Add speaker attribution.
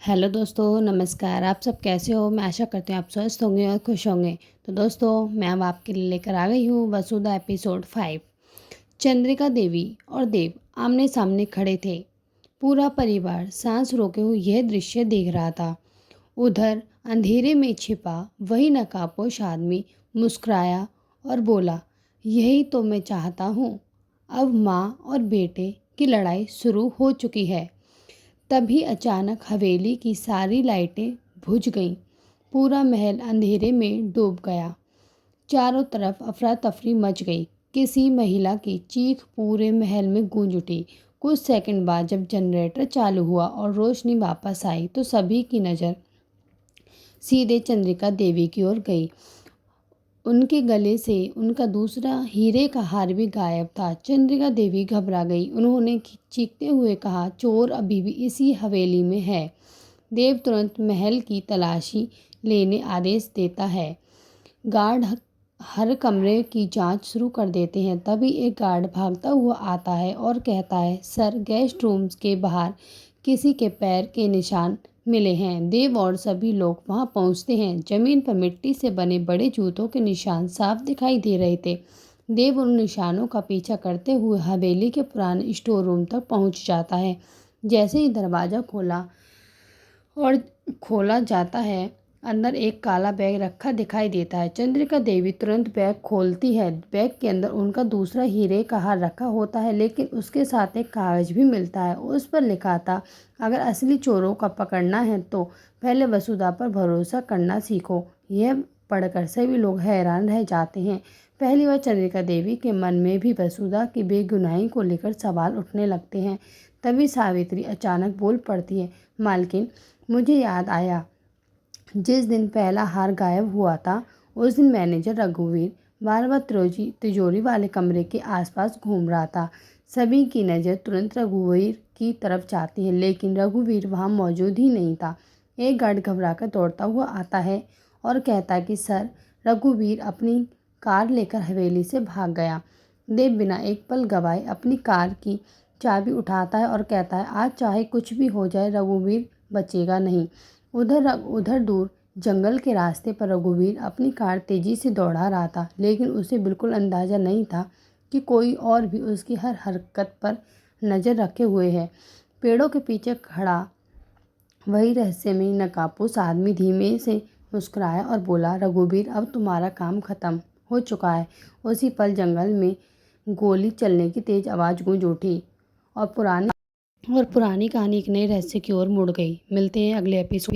Speaker 1: Hello दोस्तों, नमस्कार। आप सब कैसे हो? मैं आशा करती हूँ आप स्वस्थ होंगे और खुश होंगे। तो दोस्तों, मैं अब आपके लिए लेकर आ गई हूँ वसुधा एपिसोड 5। चंद्रिका देवी और देव आमने सामने खड़े थे। पूरा परिवार सांस रोके हुए यह दृश्य देख रहा था। उधर अंधेरे में छिपा वही नकाबपोश आदमी मुस्कुराया और बोला, यही तो मैं चाहता हूँ। अब माँ और बेटे की लड़ाई शुरू हो चुकी है। तभी अचानक हवेली की सारी लाइटें बुझ गईं। पूरा महल अंधेरे में डूब गया। चारों तरफ अफरा तफरी मच गई। किसी महिला की चीख पूरे महल में गूंज उठी। कुछ सेकंड बाद जब जनरेटर चालू हुआ और रोशनी वापस आई तो सभी की नज़र सीधे चंद्रिका देवी की ओर गई। उनके गले से उनका दूसरा हीरे का हार भी गायब था। चंद्रिका देवी घबरा गई। उन्होंने चीखते हुए कहा, चोर अभी भी इसी हवेली में है। देव तुरंत महल की तलाशी लेने आदेश देता है। गार्ड हर कमरे की जांच शुरू कर देते हैं। तभी एक गार्ड भागता हुआ आता है और कहता है, सर, गेस्ट रूम्स के बाहर किसी के पैर के निशान मिले हैं। देव और सभी लोग वहां पहुंचते हैं। जमीन पर मिट्टी से बने बड़े जूतों के निशान साफ दिखाई दे रहे थे। देव उन निशानों का पीछा करते हुए हवेली के पुराने स्टोर रूम तक पहुंच जाता है। जैसे ही दरवाज़ा खोला जाता है, अंदर एक काला बैग रखा दिखाई देता है। चंद्रिका देवी तुरंत बैग खोलती है। बैग के अंदर उनका दूसरा हीरे का हार रखा होता है, लेकिन उसके साथ एक कागज भी मिलता है। उस पर लिखा था, अगर असली चोरों का पकड़ना है तो पहले वसुधा पर भरोसा करना सीखो। यह पढ़कर सभी लोग हैरान रह जाते हैं। पहली बार चंद्रिका देवी के मन में भी वसुधा की बेगुनाही को लेकर सवाल उठने लगते हैं। तभी सावित्री अचानक बोल पड़ती है, मालकिन, मुझे याद आया, जिस दिन पहला हार गायब हुआ था उस दिन मैनेजर रघुवीर बार बार तिजोरी वाले कमरे के आसपास घूम रहा था। सभी की नज़र तुरंत रघुवीर की तरफ जाती है, लेकिन रघुवीर वहाँ मौजूद ही नहीं था। एक गार्ड घबराकर दौड़ता हुआ आता है और कहता है कि सर, रघुवीर अपनी कार लेकर हवेली से भाग गया। देव बिना एक पल गवाए अपनी कार की चाबी उठाता है और कहता है, आज चाहे कुछ भी हो जाए, रघुवीर बचेगा नहीं। उधर दूर जंगल के रास्ते पर रघुवीर अपनी कार तेजी से दौड़ा रहा था, लेकिन उसे बिल्कुल अंदाज़ा नहीं था कि कोई और भी उसकी हर हरकत पर नज़र रखे हुए है। पेड़ों के पीछे खड़ा वही रहस्यमयी नकाबपोश आदमी धीमे से मुस्कुराया और बोला, रघुवीर, अब तुम्हारा काम खत्म हो चुका है। उसी पल जंगल में गोली चलने की तेज आवाज़ गूंज उठी और पुरानी कहानी एक नए रहस्य की ओर मुड़ गई। मिलते हैं अगले एपिसोड।